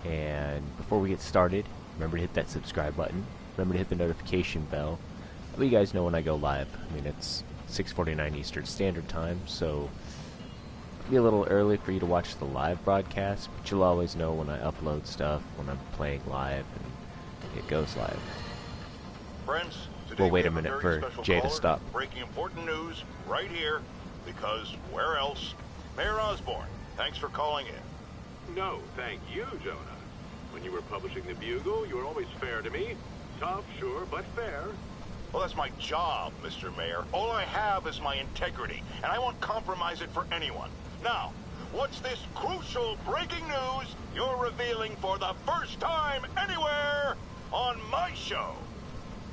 And before we get started, remember to hit that subscribe button. Remember to hit the notification bell. That way you guys know when I go live. I mean, it's 6:49 Eastern Standard Time, so it'll be a little early for you to watch the live broadcast, but you'll always know when I upload stuff, when I'm playing live, and it goes live. Friends, today We'll wait we a have minute very for special Jay to caller stop. Breaking important news right here, because where else? Mayor Osborne, thanks for calling in. No, thank you, Jonah. When you were publishing the Bugle, you were always fair to me. Tough, sure, but fair. Well, that's my job, Mr. Mayor. All I have is my integrity, and I won't compromise it for anyone. Now, what's this crucial breaking news you're revealing for the first time anywhere on my show?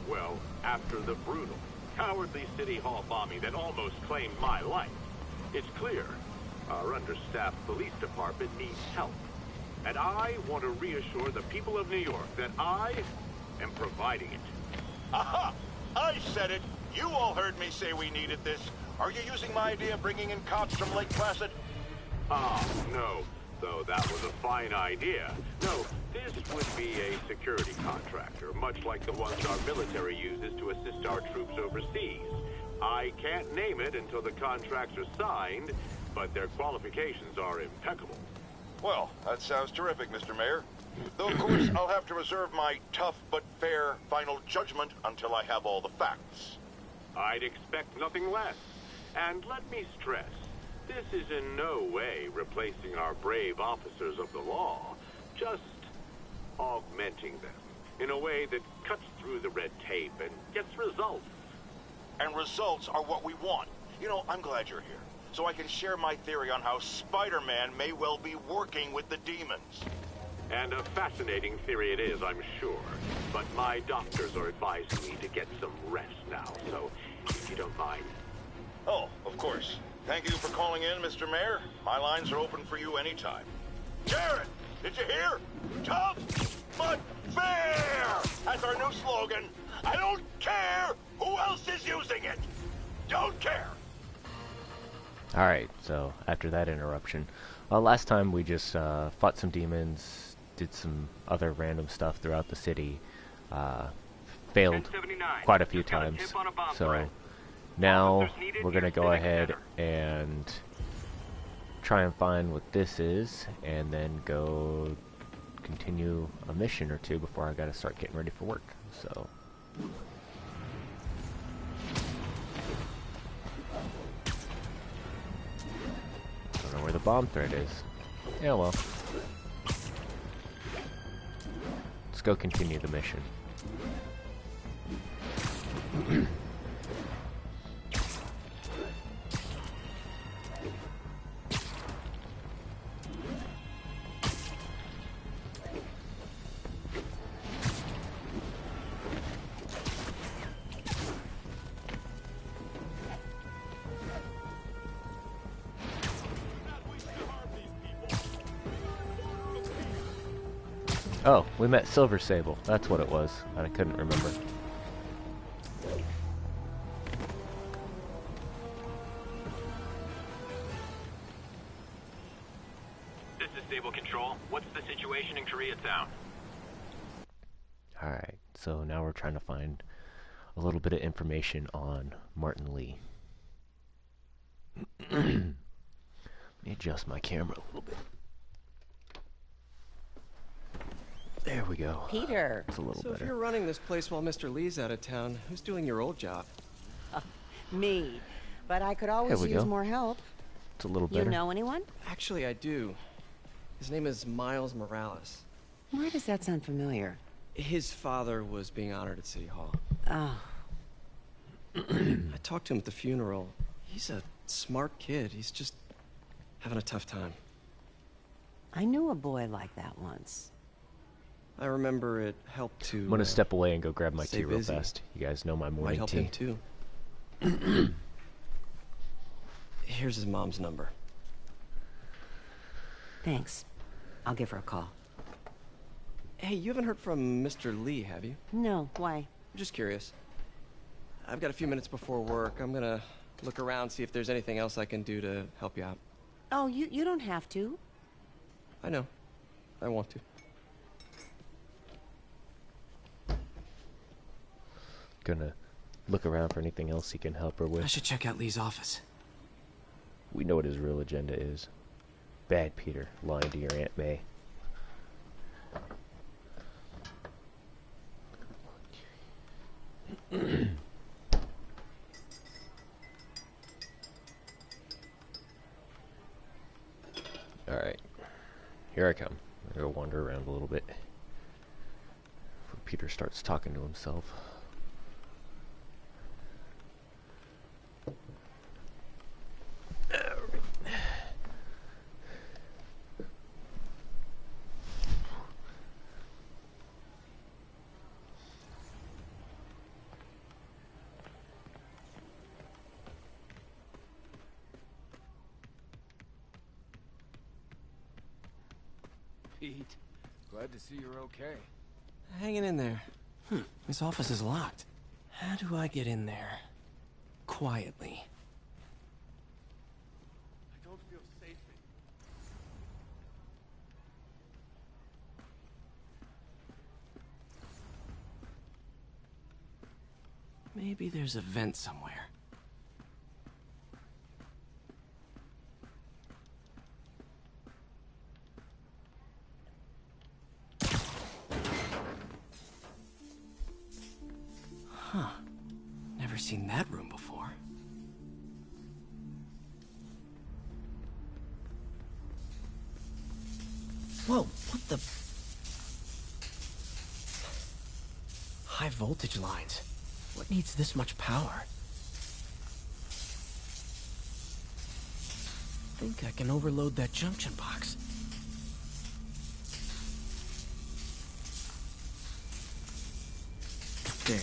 Well, after the brutal, cowardly City Hall bombing that almost claimed my life, it's clear our understaffed police department needs help. And I want to reassure the people of New York that I am providing it. Aha! I said it! You all heard me say we needed this. Are you using my idea of bringing in cops from Lake Placid? No. Though that was a fine idea. No, this would be a security contractor, much like the ones our military uses to assist our troops overseas. I can't name it until the contracts are signed, but their qualifications are impeccable. Well, that sounds terrific, Mr. Mayor. Though, of course, I'll have to reserve my tough but fair final judgment until I have all the facts. I'd expect nothing less. And let me stress, this is in no way replacing our brave officers of the law, just augmenting them in a way that cuts through the red tape and gets results. And results are what we want. You know, I'm glad you're here, so I can share my theory on how Spider-Man may well be working with the demons. And a fascinating theory it is, I'm sure. But my doctors are advising me to get some rest now, so if you don't mind. Oh, of course. Thank you for calling in, Mr. Mayor. My lines are open for you anytime. Jared, did you hear? Tough but fair! That's our new slogan. I don't care who else is using it. Don't care. Alright, so after that interruption, last time we just fought some demons, did some other random stuff throughout the city, failed quite a few times, so now we're going to go ahead and try and find what this is, and then go continue a mission or two before I got to start getting ready for work, so... Don't know where the bomb threat is. Yeah, well. Let's go continue the mission. Oh, we met Silver Sable. That's what it was. I couldn't remember. This is Sable Control. What's the situation in Koreatown? Alright, so now we're trying to find a little bit of information on Martin Lee. Let me adjust my camera a little bit. There we go. Peter. It's a little So better. if you're running this place while Mr. Lee's out of town, who's doing your old job? Me. But I could always There we use go. more help. It's a little You better. know anyone? Actually, I do. His name is Miles Morales. Why does that sound familiar? His father was being honored at City Hall. Oh, I talked to him at the funeral. He's a smart kid. He's just having a tough time. I knew a boy like that once. I remember it helped to... I'm gonna step away and go grab my stay tea real busy. fast. You guys know my Might morning help tea. him too. Here's his mom's number. Thanks. I'll give her a call. Hey, you haven't heard from Mr. Lee, have you? No, why? I'm just curious. I've got a few minutes before work. I'm gonna look around, see if there's anything else I can do to help you out. Oh, you don't have to. I know. I want to. gonna look around for anything else he can help her I with. should check out Lee's office. We know what his real agenda is. Bad Peter, lying to your Aunt May. Alright. Here I come. I'm gonna go wander around a little bit. Before Peter starts talking to himself. Pete, glad to see you're okay. Hanging in there. His office is locked. How do I get in there? Quietly. I don't feel safe Maybe there's a vent somewhere. Huh. Never seen that room before. Whoa, what the... High voltage lines. What needs this much power? I think I can overload that junction box. There.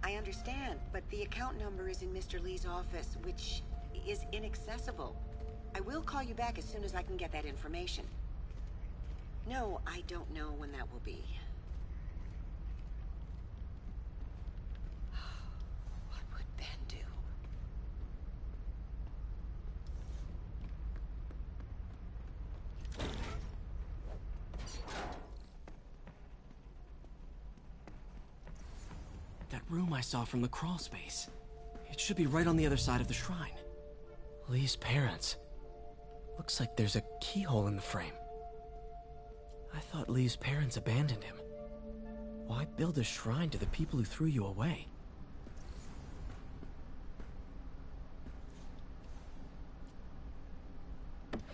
I understand, but the account number is in Mr. Lee's office, which is inaccessible. I will call you back as soon as I can get that information. No, I don't know when that will be. What would Ben do? That room I saw from the crawl space. It should be right on the other side of the shrine. Lee's parents. Looks like there's a keyhole in the frame. I thought Lee's parents abandoned him. Why build a shrine to the people who threw you away?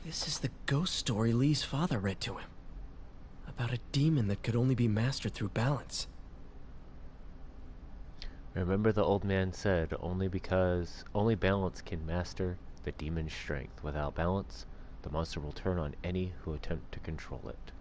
This is the ghost story Lee's father read to him. About a demon that could only be mastered through balance. Remember the old man said, only balance can master the demon's strength. Without balance, the monster will turn on any who attempt to control it.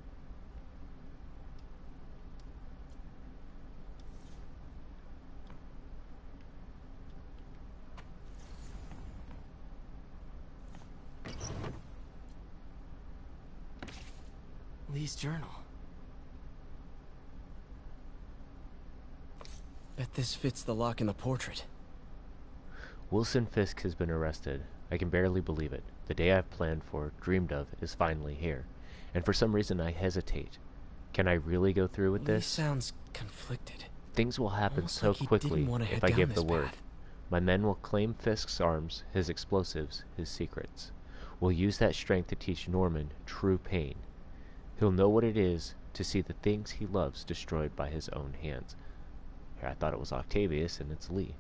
Lee's journal. Bet this fits the lock in the portrait. Wilson Fisk has been arrested. I can barely believe it. The day I've planned for, dreamed of, is finally here. And for some reason I hesitate. Can I really go through with Lee this? sounds conflicted. Things will happen Almost so like he quickly didn't want to if head I down give this the word. path. My men will claim Fisk's arms, his explosives, his secrets. We'll use that strength to teach Norman true pain. He'll know what it is to see the things he loves destroyed by his own hands. Here, I thought it was Octavius, and it's Lee.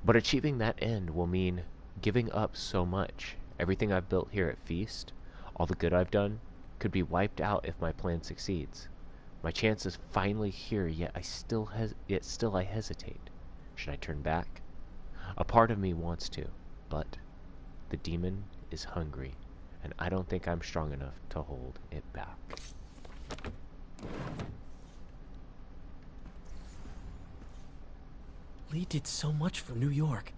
But achieving that end will mean giving up so much. Everything I've built here at Feast, all the good I've done, could be wiped out if my plan succeeds. My chance is finally here, yet still I hesitate. Should I turn back? A part of me wants to, but the demon is hungry, and I don't think I'm strong enough to hold it back. Lee did so much for New York.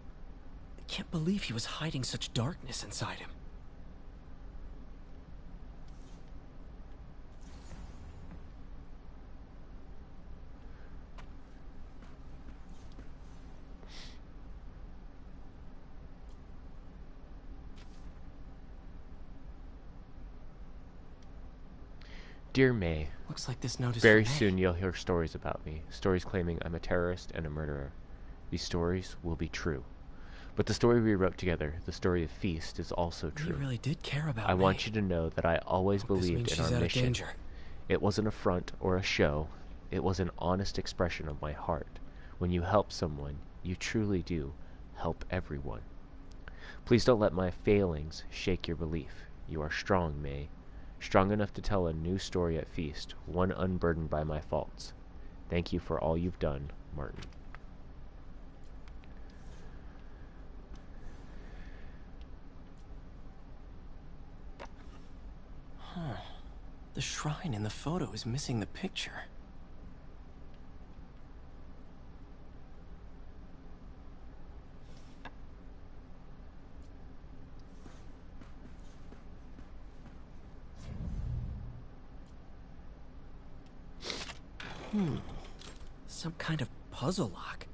I can't believe he was hiding such darkness inside him. Dear May, Looks like this note is very from May. soon you'll hear stories about me. Stories claiming I'm a terrorist and a murderer. These stories will be true. But the story we wrote together, the story of Feast, is also Lee true. really did care about I May. want you to know that I always Hope this believed means in she's our out of mission. danger. It wasn't a front or a show. It was an honest expression of my heart. When you help someone, you truly do help everyone. Please don't let my failings shake your belief. You are strong, May. Strong enough to tell a new story at Feast, one unburdened by my faults. Thank you for all you've done, Martin. Huh. The shrine in the photo is missing the picture. Some kind of puzzle lock.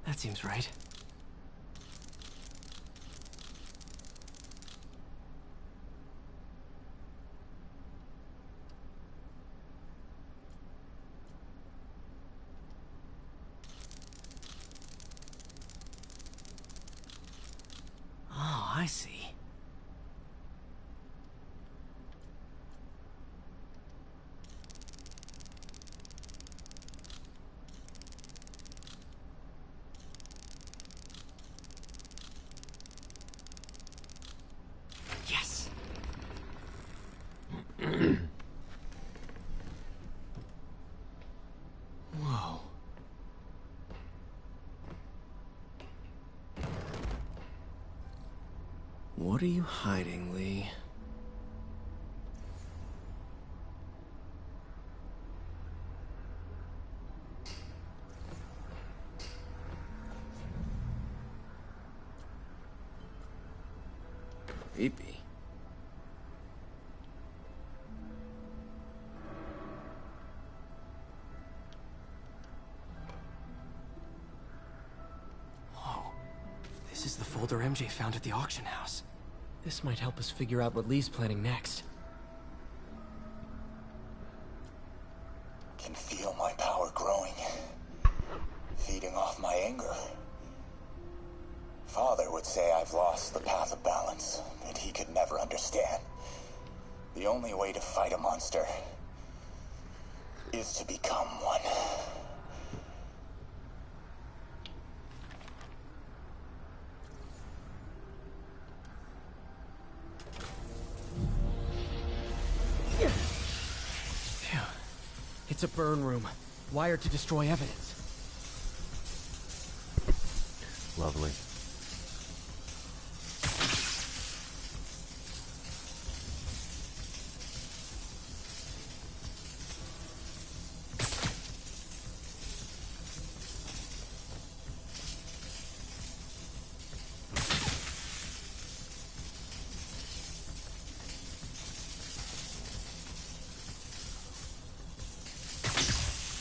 That seems right. Oh, I see. Yes. Whoa. What are you hiding, Lee? Creepy. Whoa. This is the folder MJ found at the auction house. This might help us figure out what Lee's planning next. Can feel my power growing, feeding off my anger. Father would say I've lost the path of balance, that he could never understand. The only way to fight a monster is to become one. Phew. It's a burn room, wired to destroy evidence. Lovely.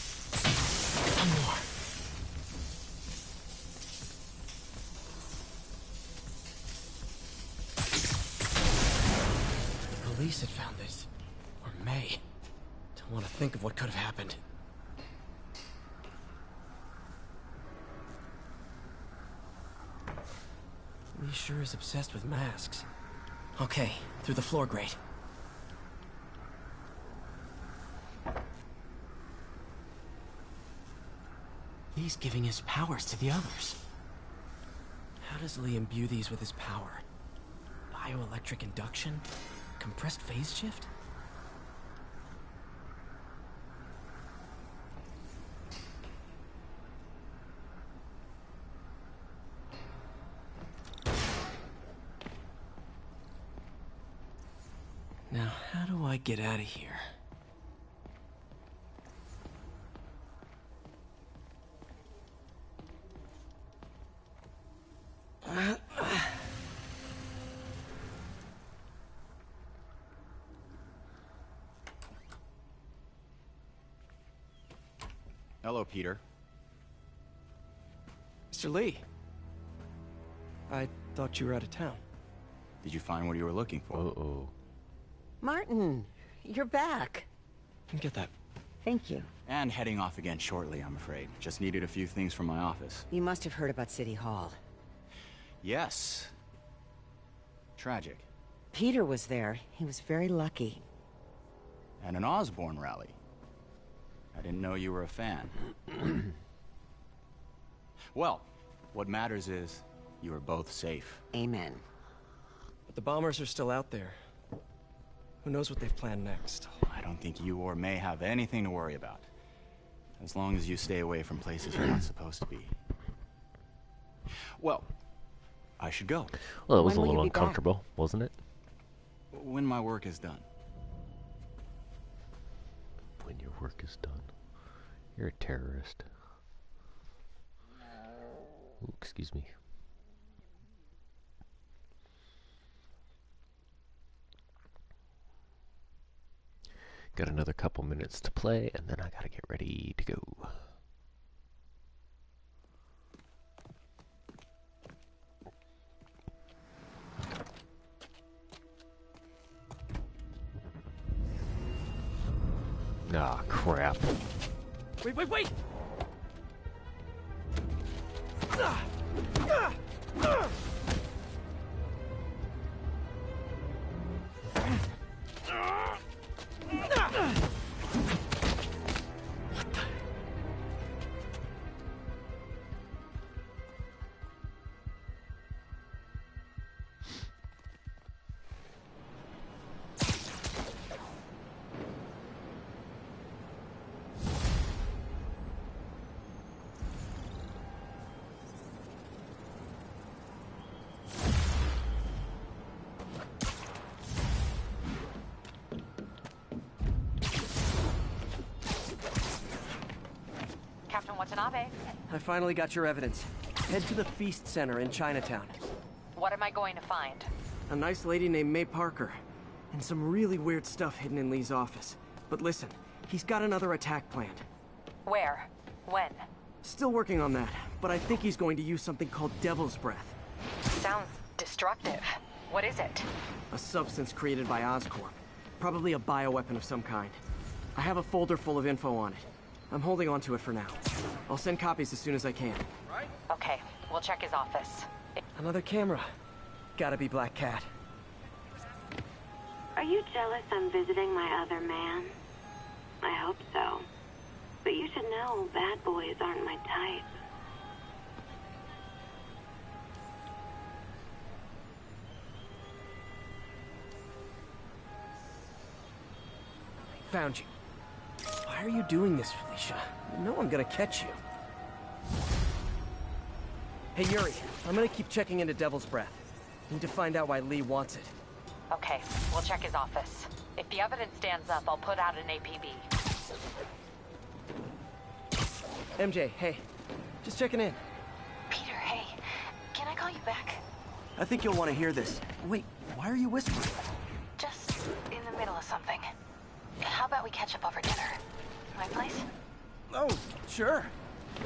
Some more. The police had found this. Or May. Don't want to think of what could have happened. Lee sure is obsessed with masks. Okay, through the floor grate. Lee's giving his powers to the others. How does Lee imbue these with his power? Bioelectric induction? Compressed phase shift? Now, how do I get out of here? Hello, Peter. Mr. Lee. I thought you were out of town. Did you find what you were looking for? Uh-oh. Martin, you're back. Get that. Thank you. And heading off again shortly, I'm afraid. Just needed a few things from my office. You must have heard about City Hall. Yes. Tragic. Peter was there. He was very lucky. And an Osborn rally. I didn't know you were a fan. Well, what matters is you are both safe. Amen. But the bombers are still out there. Who knows what they've planned next? I don't think you or May have anything to worry about. As long as you stay away from places you're not supposed to be. Well, I should go. Well, it was When a will you little be back? uncomfortable, wasn't it? When my work is done. When your work is done. You're a terrorist. Ooh, excuse me. Got another couple minutes to play, and then I gotta get ready to go. Ah, crap. Wait! Captain Watanabe. I finally got your evidence. Head to the Feast Center in Chinatown. What am I going to find? A nice lady named May Parker. And some really weird stuff hidden in Lee's office. But listen, he's got another attack planned. Where? When? Still working on that, but I think he's going to use something called Devil's Breath. Sounds destructive. What is it? A substance created by Oscorp. Probably a bioweapon of some kind. I have a folder full of info on it. I'm holding on to it for now. I'll send copies as soon as I can. Okay, we'll check his office. Another camera. Gotta be Black Cat. Are you jealous I'm visiting my other man? I hope so. But you should know bad boys aren't my type. Found you. Why are you doing this, Felicia? You know I'm gonna catch you. Hey, Yuri, I'm gonna keep checking into Devil's Breath. Need to find out why Lee wants it. Okay, we'll check his office. If the evidence stands up, I'll put out an APB. MJ, hey. Just checking in. Peter, hey. Can I call you back? I think you'll want to hear this. Wait, why are you whispering? Just in the middle of something. How about we catch up over dinner? My place? Oh, sure.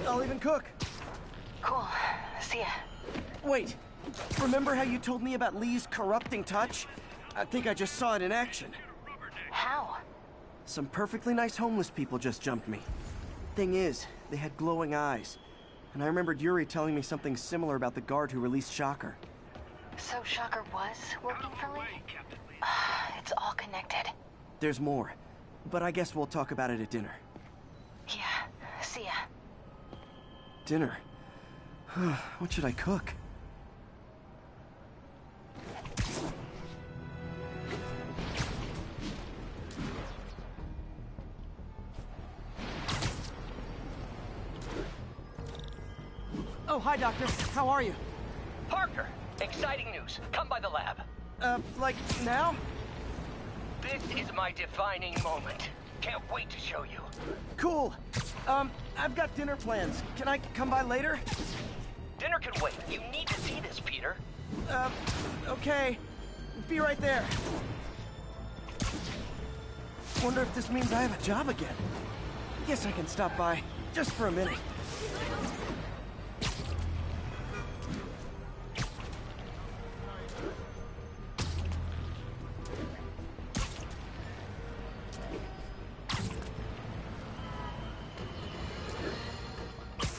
I'll even cook. Cool. See ya. Wait, remember how you told me about Lee's corrupting touch? I think I just saw it in action. How? Some perfectly nice homeless people just jumped me. Thing is, they had glowing eyes. And I remembered Yuri telling me something similar about the guard who released Shocker. So Shocker was working for Lee? It's all connected. There's more, but I guess we'll talk about it at dinner. Yeah, see ya. Dinner? What should I cook? Oh, hi, Doctor. How are you? Parker! Exciting news. Come by the lab. Like now? This is my defining moment. Can't wait to show you. Cool. I've got dinner plans. Can I come by later? Dinner can wait. You need to see this, Peter. Okay. Be right there. Wonder if this means I have a job again. Guess I can stop by, just for a minute.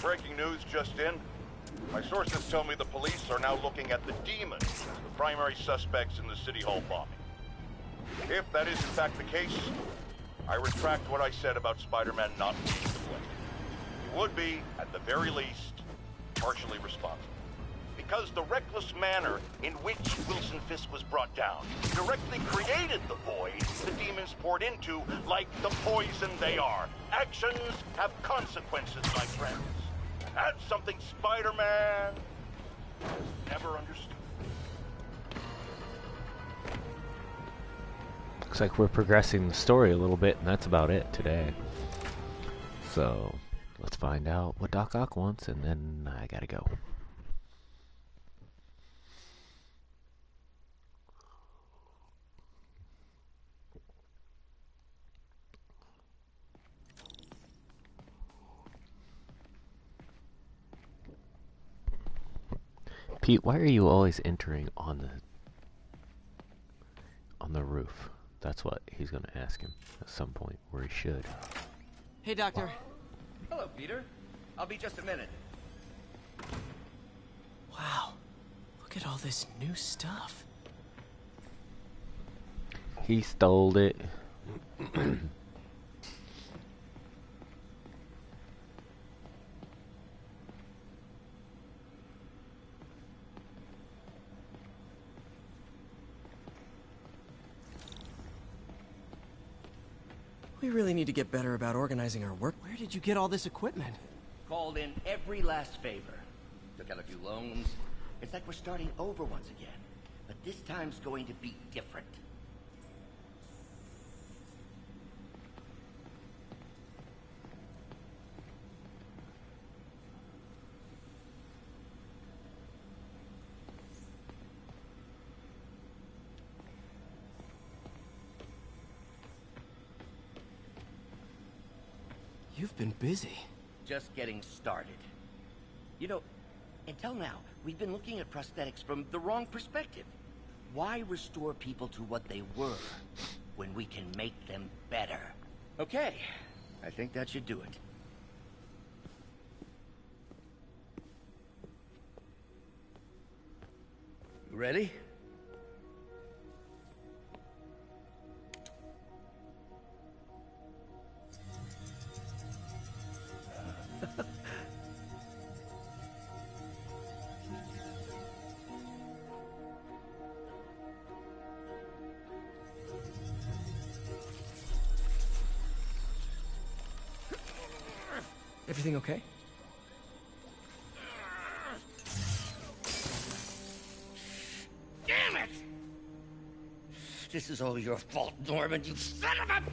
Breaking news just in. My sources tell me the police are now looking at the Demons as the primary suspects in the City Hall bombing. If that is in fact the case, I retract what I said about Spider-Man not being to blame. He would be, at the very least, partially responsible. Because the reckless manner in which Wilson Fisk was brought down directly created the void the Demons poured into, like the poison they are. Actions have consequences, my friends. And that's something Spider-Man never understood. Looks like we're progressing the story a little bit, and that's about it today. So, let's find out what Doc Ock wants, and then I gotta go. Pete, why are you always entering on the roof? That's what he's going to ask him at some point, where he should. Hey, Doctor. Hello, Peter. I'll be just a minute. Wow. Look at all this new stuff. He stole it. We really need to get better about organizing our work. Where did you get all this equipment? Called in every last favor. Took out a few loans. It's like we're starting over once again. But this time's going to be different. You've been busy. Just getting started. You know, until now, we've been looking at prosthetics from the wrong perspective. Why restore people to what they were when we can make them better? Okay, I think that should do it. You ready? Everything okay? Damn it! This is all your fault, Norman, you son of a...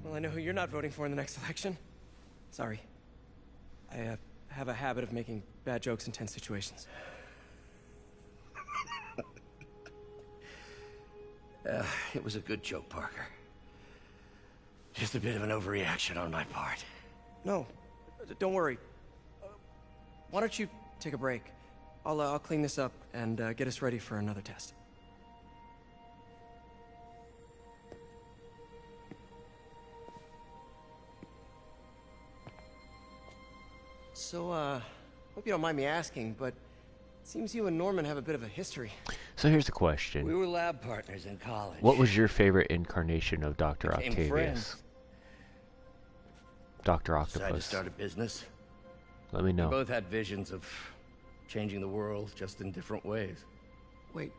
Well, I know who you're not voting for in the next election. Sorry. I have a habit of making bad jokes in tense situations. It was a good joke, Parker. Just a bit of an overreaction on my part. No, don't worry. Why don't you take a break? I'll clean this up and get us ready for another test. So, hope you don't mind me asking, but it seems you and Norman have a bit of a history. So here's the question. We were lab partners in college. What was your favorite incarnation of Dr. Octavius? Friends. Dr. Octopus. Decided to start a business. Let me know. We both had visions of changing the world, just in different ways. Wait,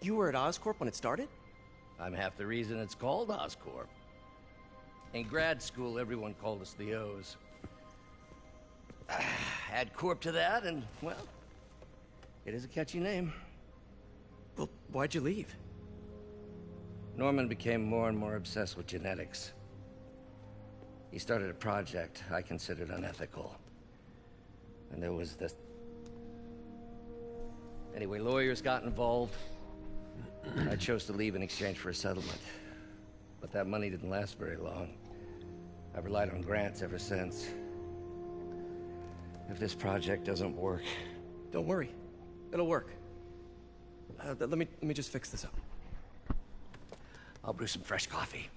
you were at Oscorp when it started? I'm half the reason it's called Oscorp. In grad school, everyone called us the O's. Add Corp to that, and, well, It is a catchy name. Well, why'd you leave? Norman became more and more obsessed with genetics. He started a project I considered unethical. And there was this... Anyway, lawyers got involved. I chose to leave in exchange for a settlement. But that money didn't last very long. I've relied on grants ever since. If this project doesn't work... Don't worry. It'll work. Let me just fix this up. I'll brew some fresh coffee.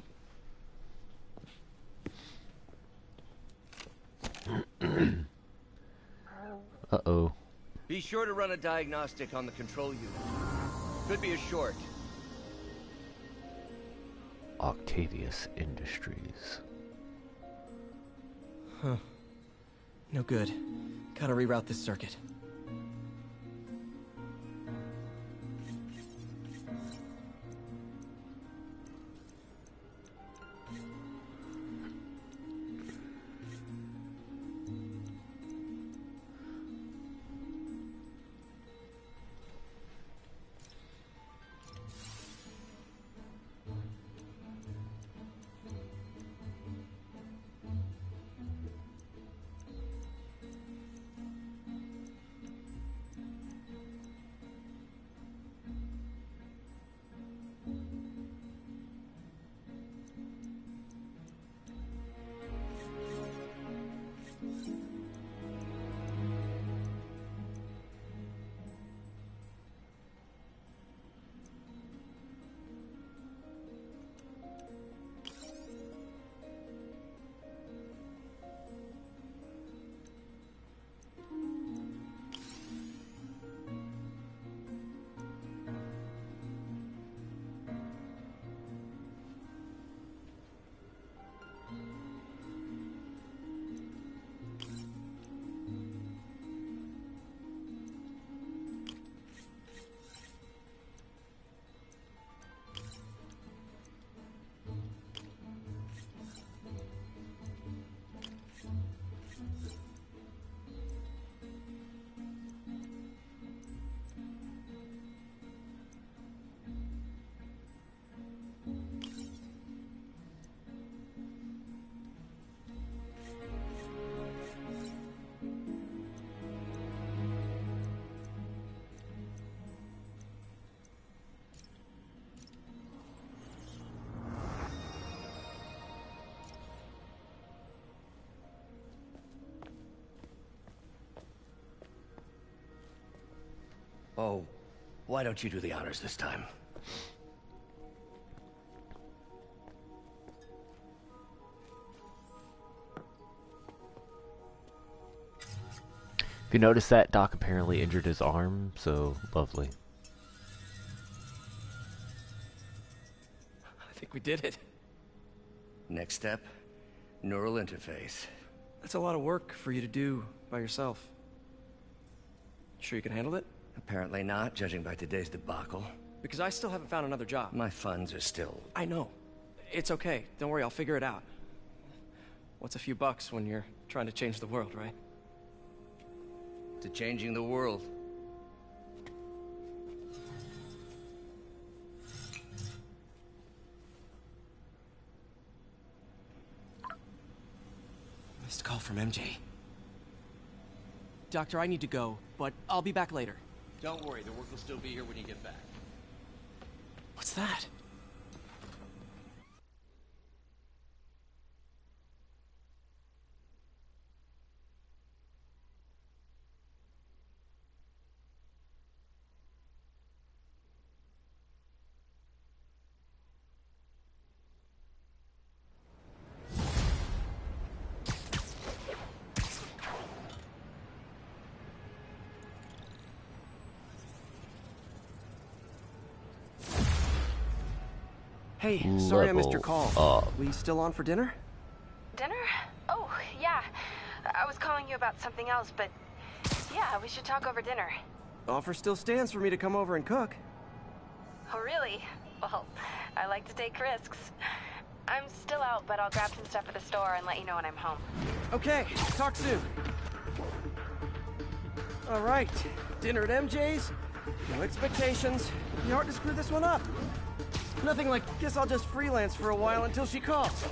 Uh-oh. Be sure to run a diagnostic on the control unit. Could be a short. Octavius Industries. Huh. No good. Gotta reroute this circuit. Oh, why don't you do the honors this time? If you notice that, Doc apparently injured his arm, so lovely. I think we did it. Next step, neural interface. That's a lot of work for you to do by yourself. Sure you can handle it? Apparently not, judging by today's debacle. Because I still haven't found another job. My funds are still... I know. It's okay. Don't worry, I'll figure it out. What's a few bucks when you're trying to change the world, right? To changing the world. Missed call from MJ. Doctor, I need to go, but I'll be back later. Don't worry, the work will still be here when you get back. What's that? Hey, sorry I missed your call. We still on for dinner? Dinner? Oh, yeah. I was calling you about something else, but yeah, we should talk over dinner. Offer still stands for me to come over and cook. Oh, really? Well, I like to take risks. I'm still out, but I'll grab some stuff at the store and let you know when I'm home. Okay, talk soon. Alright, dinner at MJ's. No expectations. It'd be hard to screw this one up. Nothing like, guess I'll just freelance for a while until she calls.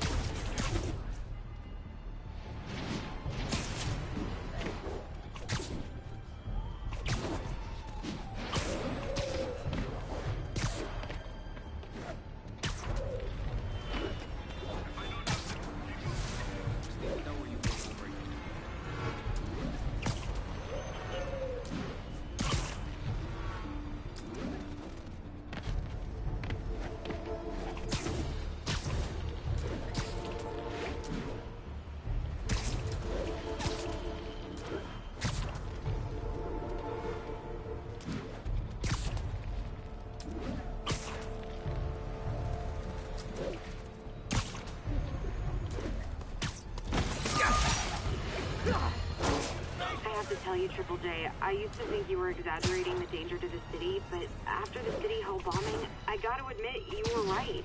Triple J, I used to think you were exaggerating the danger to the city, but after the City Hall bombing, I gotta admit, you were right.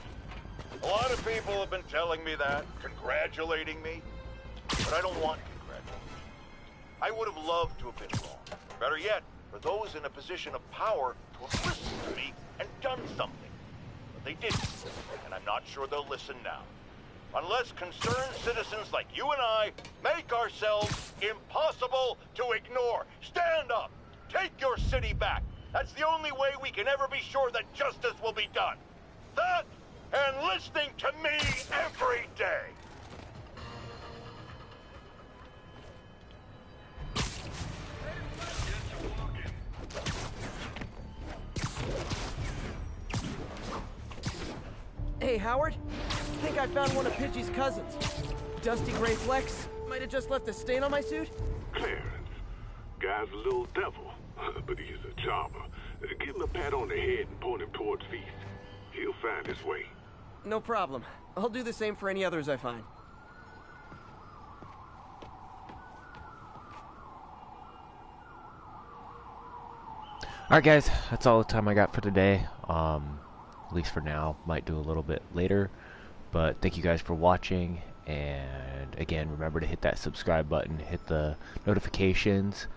A lot of people have been telling me that, congratulating me, but I don't want congratulations. I would have loved to have been wrong. Better yet, for those in a position of power to have listened to me and done something. But they didn't, and I'm not sure they'll listen now. Unless concerned citizens like you and I make ourselves impossible to ignore. Stand up! Take your city back! That's the only way we can ever be sure that justice will be done. That, and listening to me every day! Hey, Howard. I think I found one of Pidgey's cousins. Dusty Gray Flex might have just left a stain on my suit. Clarence. Guy's a little devil, but he's a charmer. Give him a pat on the head and point him towards Feast. He'll find his way. No problem. I'll do the same for any others I find. Alright guys, that's all the time I got for today. At least for now. Might do a little bit later. But thank you guys for watching. And again, remember to hit that subscribe button. Hit the notifications.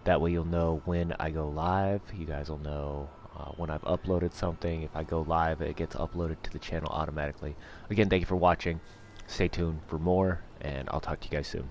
That way you'll know when I go live. You guys will know when I've uploaded something. If I go live, it gets uploaded to the channel automatically. Again, thank you for watching. Stay tuned for more. And I'll talk to you guys soon.